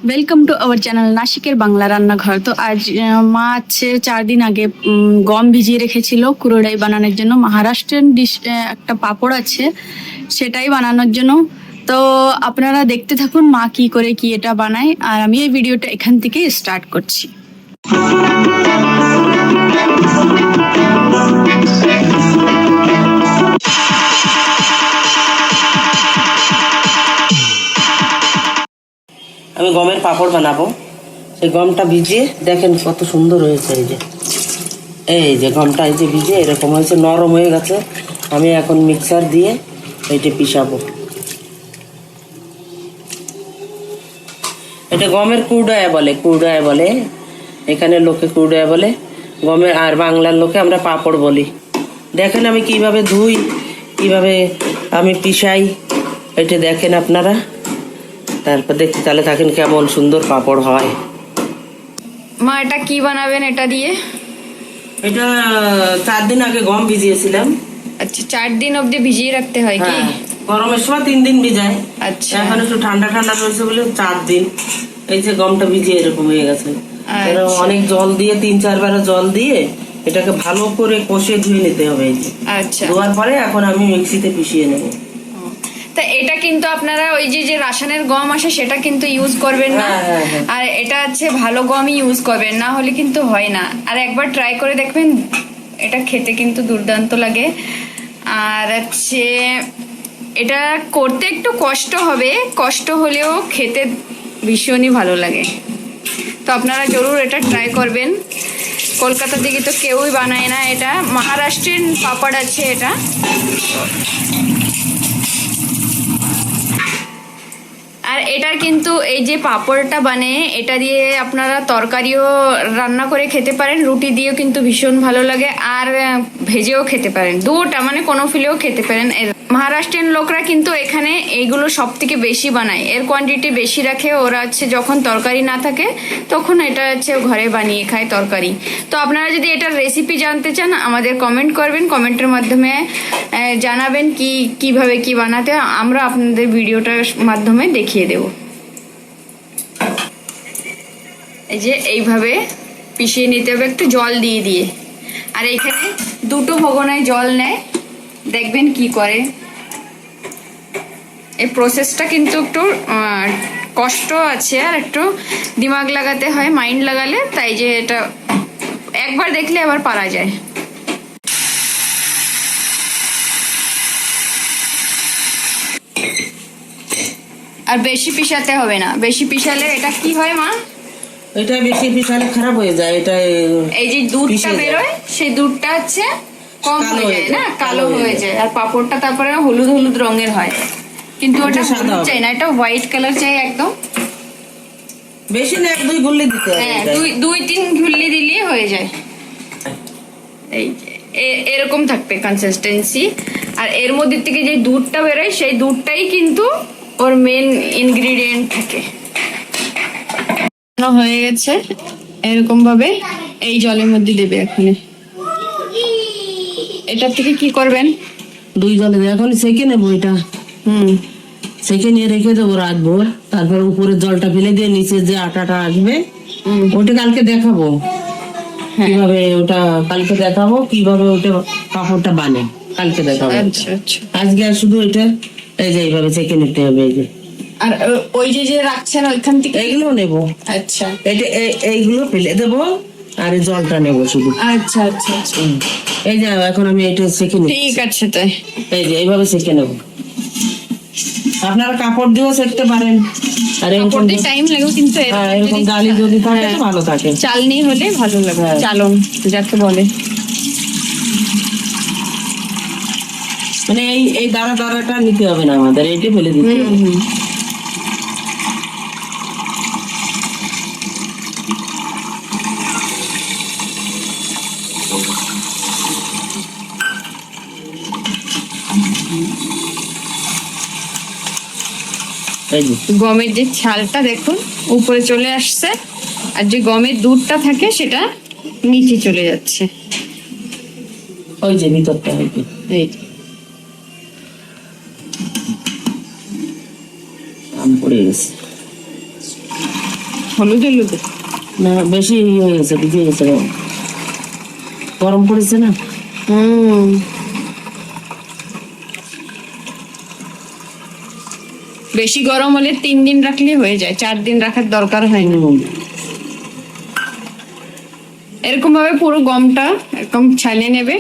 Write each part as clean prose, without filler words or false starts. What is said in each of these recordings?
Welcome to our channel নাসিকের বাংলা রান্নাঘর। তো আজ মা আছে 4 দিন আগে গম ভিজিয়ে রেখেছিল কুরোড়াই বানানোর জন্য। মহারাষ্ট্রিয়ান ডিশ একটা পাঁপড় আছে, সেটাই বানানোর জন্য। তো আপনারা দেখতে থাকুন মা কি করে কি এটা বানায়, আর আমি এই ভিডিওটা এখান থেকে স্টার্ট করছি। আমি গমের পাঁপড় বানাবো। এই গমটা ভিজিয়ে দেখেন কত সুন্দর হয়েছে। এই যে গমটা এই যে ভিজে এরকম হয়েছে, নরম হয়ে গেছে। আমি এখন মিক্সার দিয়ে এইটা পিষাবো। এটা গমের কুড়ডায়া বলে, এখানে লোকে কুড়ডায়া বলে গমের, আর বাংলার লোকে আমরা পাঁপড় বলি। দেখেন আমি কিভাবে ধুই, কিভাবে আমি পিষাই, এটা দেখেন আপনারা। তারপর দেখতে তাহলে থাকেন কেমন সুন্দর পাঁপড় হয়। মা এটা কি বানাবেন এটা দিয়ে? এটা 4 দিন আগে গম ভিজিয়েছিলাম। আচ্ছা, 4 দিন অবধি ভিজিয়ে রাখতে হয় কি? গরমের সময় 3 দিন ভিজায়। আচ্ছা, এখন একটু ঠান্ডা ঠান্ডা রয়েছে বলে 4 দিন। এই যে গমটা ভিজিয়ে এরকম হয়ে গেছে। অনেক জল দিয়ে 3-4 বার জল দিয়ে এটাকে ভালো করে কষে ধুয়ে নিতে হবে। এই যে আচ্ছা, ধোয়ার পরে এখন আমি মিক্সিতে পিষিয়ে নেব। তা এটা কিন্তু আপনারা ওই যে রাসায়নিক গম আসে সেটা কিন্তু ইউজ করবেন না। আর এটা হচ্ছে ভালো গমই ইউজ করবেন, না হলে কিন্তু হয় না। আর একবার ট্রাই করে দেখবেন, এটা খেতে কিন্তু দুর্দান্ত লাগে। আর হচ্ছে এটা করতে একটু কষ্ট হবে, কষ্ট হলেও খেতে ভীষণই ভালো লাগে। তো আপনারা জরুর এটা ট্রাই করবেন। কলকাতা দিকে তো কেউই বানায় না এটা, মহারাষ্ট্রিয়ান পাপড় আছে এটা। আর এটার কিন্তু এই যে পাঁপড়টা বানে, এটা দিয়ে আপনারা তরকারিও রান্না করে খেতে পারেন, রুটি দিয়েও কিন্তু ভীষণ ভালো লাগে, আর ভেজেও খেতে পারেন, দুটা মানে কোনো ফিলেও খেতে পারেন। মহারাষ্ট্রিয়ান লোকরা কিন্তু এখানে এইগুলো সব থেকে বেশি বানায়, এর কোয়ান্টিটি বেশি রাখে। ওরা হচ্ছে যখন তরকারি না থাকে তখন এটা হচ্ছে ঘরে বানিয়ে খায় তরকারি। তো আপনারা যদি এটার রেসিপি জানতে চান আমাদের কমেন্ট করবেন, কমেন্টের মাধ্যমে জানাবেন কিভাবে কি বানাতে, আমরা আপনাদের ভিডিওটার মাধ্যমে দেখিয়ে দেব। এই যে এইভাবে পিষিয়ে নিতে হবে একটু জল দিয়ে দিয়ে। আর এখানে 2টো ভগোনায় জল নেয়, দেখবেন কি করে। এই প্রসেসটা কিন্তু একটু কষ্ট আছে, আর একটু দিমাগ লাগাতে হয়, মাইন্ড লাগালে। তাই যে এটা একবার দেখলে আবার পারা যায়। আর বেশি পিষাতে হবে না, বেশি পিষালে এটা কি হয় মা? এটা বেশি পিষালে খারাপ হয়ে যায়। এটা এই যে দুধটা বেরোয় সেই দুধটা হচ্ছে কম হয়ে যায় না, কালো হয়ে যায়। আর পাঁপড়টা তারপরে হলুদ হলুদ রঙের হয়, কিন্তু ওটা হলুদ চাই না, এটা হোয়াইট কালার চাই একদম। বেশি না, 1-2 গুল্লি দিতে হবে। হ্যাঁ, 2-3 ঘুল্লি দিলে হয়ে যায়। এই এরকম থাকবে কনসিস্টেন্সি। আর এর মধ্যে থেকে যে দুধটা বেরোয় সেই দুধটাই কিন্তু ওর মেন ইনগ্রিডিয়েন্ট থাকে। হয়ে গেছে, এরকম ভাবে এই জলের মধ্যে দেবে এখন। এটার থেকে কি করবেন? 2 জলে এখন সেকে নেবো এটা। সেকে নিয়ে রেখে দেবো রাতভর। তারপর উপরে জলটা ফেলে দিয়ে নিচে যে আটাটা আসবে ওটা কালকে দেখাবো কিভাবে, ওটা কালকে দেখাবো কিভাবে ওটা পাঁপড়টা বানে, কালকে দেখাবো। আচ্ছা আচ্ছা, আজকে আর শুধু এটা এই যে এইভাবে সেকে নিতে হবে। এই যে আর ওই যে রাখছেন ওইখান থেকে এইগুলো নেবো। আচ্ছা, এটা এইগুলো ফেলে দেবো আর এই জলটা নেবো শুধু। আচ্ছা আচ্ছা আচ্ছা, এই যে এখন আমি এটা সেকে নিই। ঠিক আছে, তাই এই যে এইভাবে সেকে নেবো। আপনারা কাপড় দিয়েও সেকতে পারেন। আর এরকম টাইম লাগে, কিন্তু এরকম গালি যদি থাকে তো ভালো থাকে। চালনি হলে ভালো লাগে, চালন যাকে বলে। মানে এই দাঁড়াটা নিতে হবে না আমাদের, এইটা ফেলে দিতে হবে। গমের যে ছালটা দেখুন উপরে চলে আসছে, আর যে গমের দুধটা থাকে সেটা নিচে চলে যাচ্ছে। ওই যে ভিতরটা এই আম পড়ে গেছে। হলুদে হলুদে না বেশি হয়ে গেছে, ভিজে গেছে, গরম পড়েছে না। বেশি গরম হলে 3 দিন রাখলে হয়ে যায়, 4 দিন রাখার দরকার হয় না। এরকম ভাবে পুরো গমটা এরকম ছানিয়ে নেবে।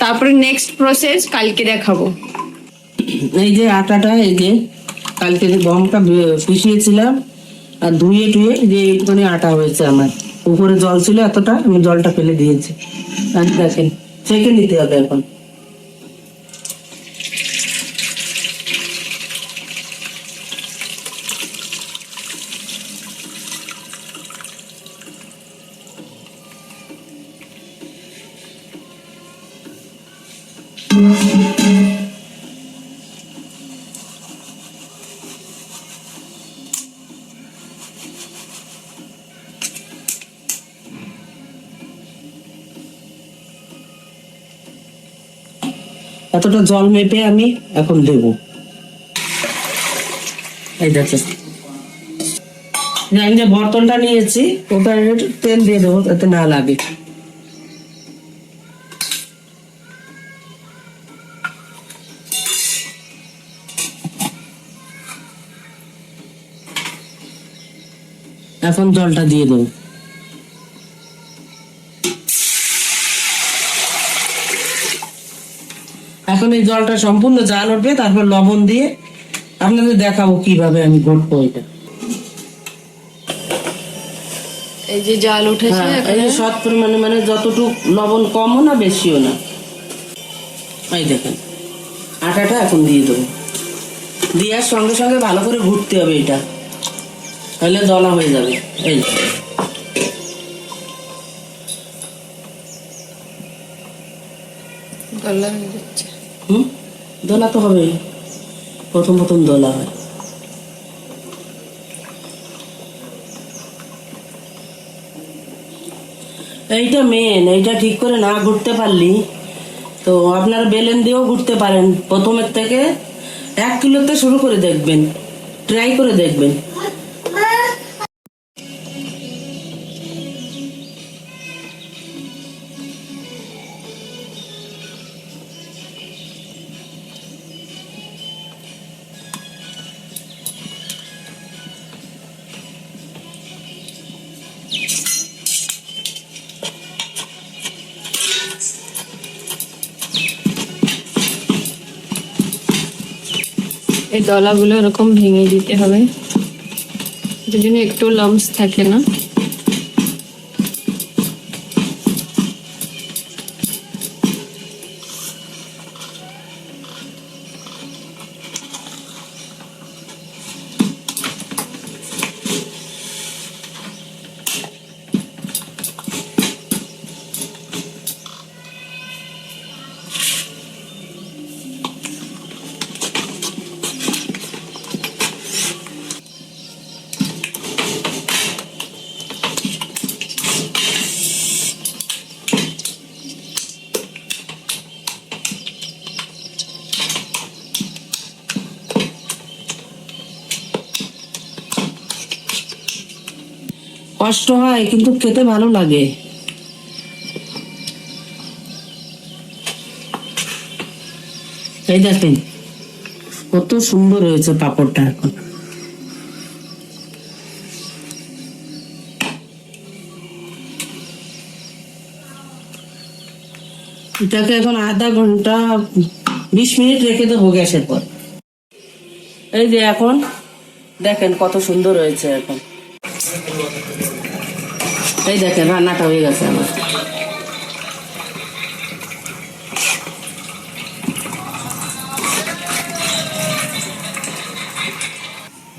তারপরে নেক্সট প্রসেস কালকে দেখাবো। এই যে আটাটা, এই যে কালকে যে গমটা পিষিয়েছিলাম আর ধুয়ে টুয়ে যে একটুখানি আটা হয়েছে আমার, উপরে জল ছিল এতটা, আমি জলটা ফেলে দিয়েছি। আর দেখেন ছেঁকে নিতে হবে এখন। এতটা জল মেপে আমি এখন দেব। এই দেখো আমি যে বর্তনটা নিয়েছি ওটার একটু তেল দিয়ে দেবো যাতে না লাগে। এখন জলটা দিয়ে দেবো। এখন এই জলটা সম্পূর্ণ জাল উঠবে, তারপর লবণ দিয়ে আপনাদের দেখাবো কিভাবে আমি ঘটবো এটা। এই যে জাল উঠেছে, এই যে সৎ পরিমাণে, মানে যতটুকু লবণ কমও না বেশিও না। এই দেখেন আটাটা এখন দিয়ে দেবো, দেওয়ার সঙ্গে সঙ্গে ভালো করে ঘুরতে হবে এটা, তাহলে দলা হয়ে যাবে। এই গলা হয়ে যাচ্ছে। দলা তো হবে, প্রথম প্রথম দলা হয়। এইটা মেন, এইটা ঠিক করে না ঘুরতে পারলি তো আপনারা বেলেন দিয়েও ঘুরতে পারেন। প্রথমের থেকে 1 কিলোতে শুরু করে দেখবেন, ট্রাই করে দেখবেন। এই দলাগুলো এরকম ভেঙে দিতে হবে, যার জন্য একটু লাম্পস থাকে না। কষ্ট হয় কিন্তু খেতে ভালো লাগে। এই দেখেন কত সুন্দর হয়েছে পাপড়টা। এখন এটাকে এখন আধা ঘন্টা 20 মিনিট রেখে দেবো গ্যাসের পর। এই যে এখন দেখেন কত সুন্দর হয়েছে। এখন এই দেখেন রান্নাটা হয়ে গেছে আমার।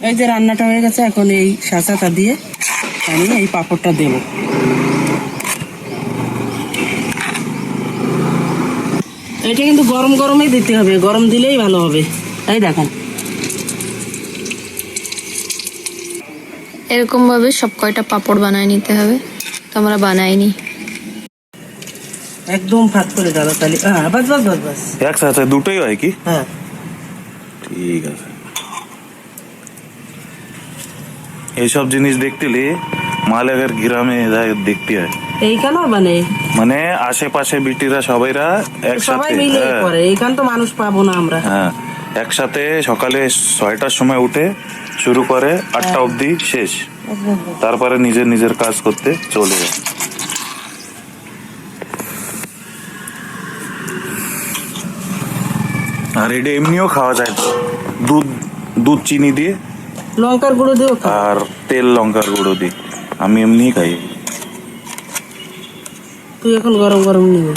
এই যে রান্নাটা হয়ে গেছে, এখন এই শাঁসাটা দিয়ে আমি এই পাঁপড়টা দেব। এটা কিন্তু গরম গরমই দিতে হবে, গরম দিলেই ভালো হবে। এই দেখেন এরকম ভাবে সব কয়টা পাপড় বানায় নিতে হবে, তো আমরা বানাইনি। একদম ফাট করে দাও তাহলে। হ্যাঁ বাস বাস বাস বাস, একসাথে দুটোই হয় কি? হ্যাঁ ঠিক আছে। এইসব জিনিস দেখতে লে মালেগার গ্রামে যায় দেখতে হয়। এইখানেও মানে মানে আশেপাশে বিটিরা সবাইরা সবাই একসাথে, মিলে হ্যাঁ, করে, এইখান তো মানুষ পাবো না আমরা। হ্যাঁ, একসাথে সকালে 6টার সময় উঠে শুরু করে 8টা অবধি শেষ, তারপরে নিজের নিজের কাজ করতে চলে যায়। আর এটা এমনিও খাওয়া যায়, দুধ দুধ চিনি দিয়ে লঙ্কার গুঁড়ো দিও খা। আর তেল লঙ্কার গুঁড়ো দিয়ে, আমি এমনি খাই। তুই এখন গরম গরম নিবি।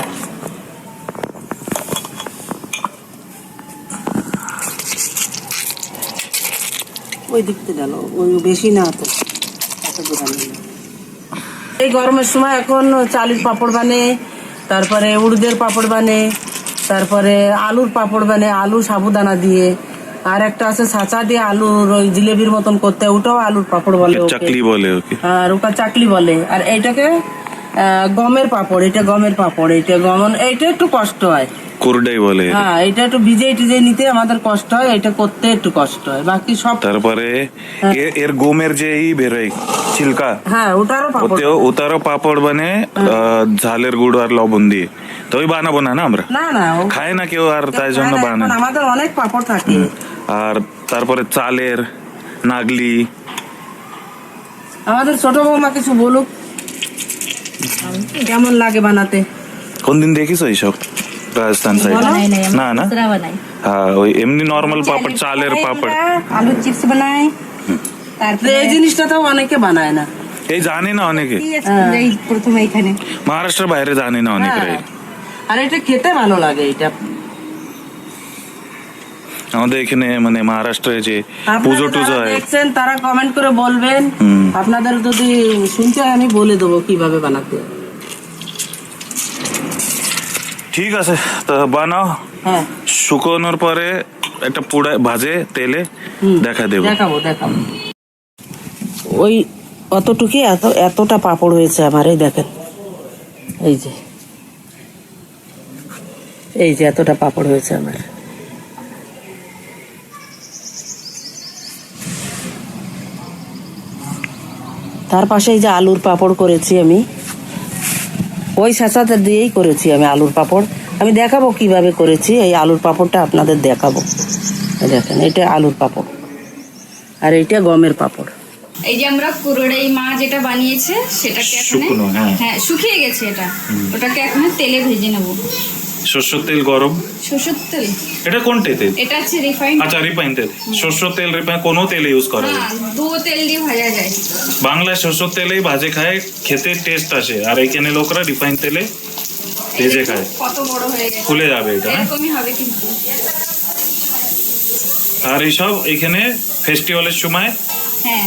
ওই দিকতে গেল, ওই বেশি না তো, এত দূর আনবি না। এই গরমের সময় এখন চালের পাঁপড় বানে, তারপরে উড়দের পাঁপড় বানে, তারপরে আলুর পাঁপড় বানে, আলু সাবুদানা দিয়ে। আর একটা আছে ছাঁচা দিয়ে আলুর ওই জিলেবির মতন করতে, ওটাও আলুর পাঁপড় বলে ওকে। চাকলি বলে ওকে। আর ওটা চাকলি বলে। আর এইটাকে গমের পাঁপড়, এটা গমের পাঁপড়, এটা এইটা একটু কষ্ট হয়। কোরডাই বলে। হ্যাঁ, এটা একটু ভিজে টিজে নিতে আমাদের কষ্ট হয়, এটা করতে একটু কষ্ট হয়, বাকি সব। তারপরে এর গোমের যে ই বেরোয় ছিলকা, হ্যাঁ, ওটারও পাঁপড়। ওটারও পাপড় বানে ঝালের গুঁড়ো আর লবণ দিয়ে। তো ওই বানাবো না না আমরা, না না, খায় না কেউ, আর তাই জন্য এখন বানায়। আমাদের অনেক পাঁপড় থাকে। আর তারপরে চালের নাগলি। আমাদের ছোট বৌমা কিছু বলুক, কেমন লাগে বানাতে। কোনদিন দেখিস এইসব রাজস্থান সাইড? না না, হ্যাঁ, ওই এমনি নর্মাল পাপড়, চালের পাপড়। আলু চিপস বানাই, তারপরে এই জিনিসটা তো অনেকে বানায় না। এই জানি না অনেকে, এই প্রথমে এখানে মহারাষ্ট্রের বাইরে জানি না অনেকেরাই। হ্যাঁ, আর এটা খেতে ভালো লাগে। এটা আমাদের এখানে মানে মহারাষ্ট্রে যে আপনারা পুজো টুজো যারা হয়, দেখছেন তারা কমেন্ট করে বলবেন। আপনাদের যদি শুনতে হয় আমি বলে দেবো কিভাবে বানাতে হয়। ঠিক আছে, তো বানাও। হ্যাঁ, শুকোনোর পরে একটা পুড়া ভাজে তেলে দেখা দেবো। দেখাবো। ওই অতটুকু এতটা পাঁপড় হয়েছে আমার, এই দেখেন, এই যে এতটা পাঁপড় হয়েছে আমার। তার পাশে এই যে আলুর পাঁপড় করেছি আমি, ওই শাঁসাতে দিয়েই করেছি আমি আলুর পাঁপড়। আমি দেখাবো কিভাবে করেছি, এই আলুর পাঁপড়টা আপনাদের দেখাবো। এই দেখেন, এটা আলুর পাঁপড় আর এইটা গমের পাঁপড়। এই যে আমরা কুরড়াই মা যেটা বানিয়েছে সেটাকে এখন, শুকনো, হ্যাঁ। হ্যাঁ, শুকিয়ে গেছে এটা, ওটাকে এখন তেলে ভেজে নেব। সর্ষের তেল গরম। সরষের তেল, এটা কোন তেল? এটা হচ্ছে রিফাইন্ড। আচ্ছা, রিফাইন তেল। সর্ষের তেল রিফাইন কোনো তেল ইউজ করা যায়। হ্যাঁ, দু তেল দিয়ে ভাজা যায়। বাংলায় সর্ষের তেলেই ভাজে খায়, খেতে টেস্ট আসে। আর এখানে লোকরা রিফাইন তেলে ভেজে খায়। কত বড় হয়ে গেছে, ফুলে যাবে এটা, হ্যাঁ? এরকমই হবে কিন্তু। আর এইসব এখানে ফেস্টিভ্যালের সময় হ্যাঁ,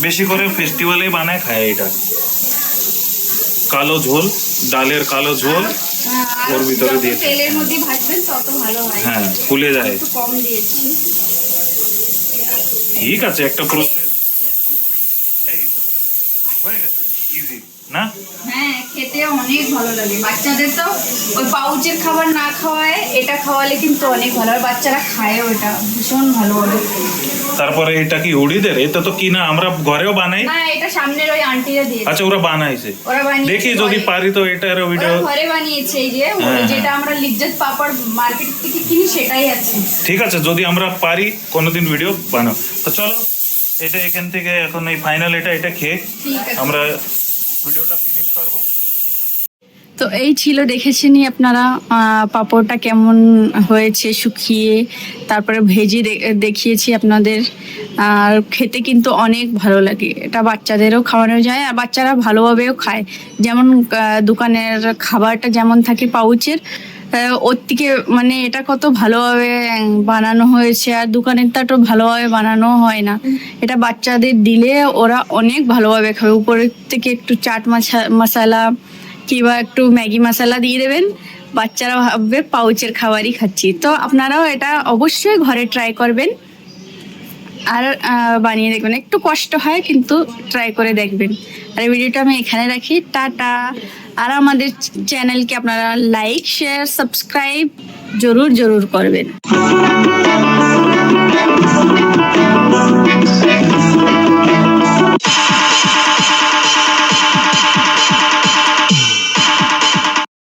বেশি করে ফেস্টিভ্যালে বানায় খায় এটা। কালো ঝোল, ডালের কালো ঝোল আর ওর ভিতরে যত দিয়ে তেলের মধ্যে ভাজবেন তত ভালো হয়। হ্যাঁ, ফুলে যায়। একটু কম দিয়েছি। ঠিক আছে, একটা প্রসেস। এই তো হয়ে গেছে, ইজি না? হ্যাঁ, খেতে অনেক ভালো লাগে। বাচ্চাদের তো ওই পাউচের খাবার না খাওয়ায় এটা খাওয়ালে কিন্তু অনেক ভালো হয়, বাচ্চারা খায়, ওটা ভীষণ ভালো হবে। তারপরে এটা কি উড়িদের? এটা তো কিনা, আমরা ঘরেও বানাই। না, এটা সামনের ওই আন্টিরা দিয়েছে। আচ্ছা, ওরা বানাইছে। ওরা বানিয়েছে দেখি যদি ঘরে। পারি তো এটার ওরা ভিডিও। ঘরে বানিয়েছে। এই যে হ্যাঁ, যেটা আমরা লিজ্জত পাপড় মার্কেট থেকে কিনি সেটাই আছে। ঠিক আছে, যদি আমরা পারি কোনোদিন ভিডিও বানাও। তো চলো, এটা এখান থেকে এখন এই ফাইনাল এটা খেয়ে ঠিক আছে। আমরা ভিডিওটা ফিনিশ করবো। তো এই ছিল, দেখেছেনই আপনারা পাঁপড়টা কেমন হয়েছে শুকিয়ে, তারপরে ভেজে দেখিয়েছি আপনাদের। আর খেতে কিন্তু অনেক ভালো লাগে, এটা বাচ্চাদেরও খাওয়ানো যায় আর বাচ্চারা ভালোভাবেও খায়। যেমন দোকানের খাবারটা যেমন থাকে পাউচের, ওর থেকে মানে এটা কত ভালোভাবে বানানো হয়েছে, আর দোকানেরটা তো ভালোভাবে বানানো হয় না। এটা বাচ্চাদের দিলে ওরা অনেক ভালোভাবে খাবে। উপরের থেকে একটু চাট মশলা কিংবা একটু ম্যাগি মশলা দিয়ে দেবেন, বাচ্চারা ভাববে পাউচের খাবারই খাচ্ছি। তো আপনারাও এটা অবশ্যই ঘরে ট্রাই করবেন আর বানিয়ে দেখবেন। একটু কষ্ট হয় কিন্তু ট্রাই করে দেখবেন। আর এই ভিডিওটা আমি এখানে রাখি, টাটা। আর আমাদের চ্যানেলকে আপনারা লাইক, শেয়ার, সাবস্ক্রাইব জরুর করবেন।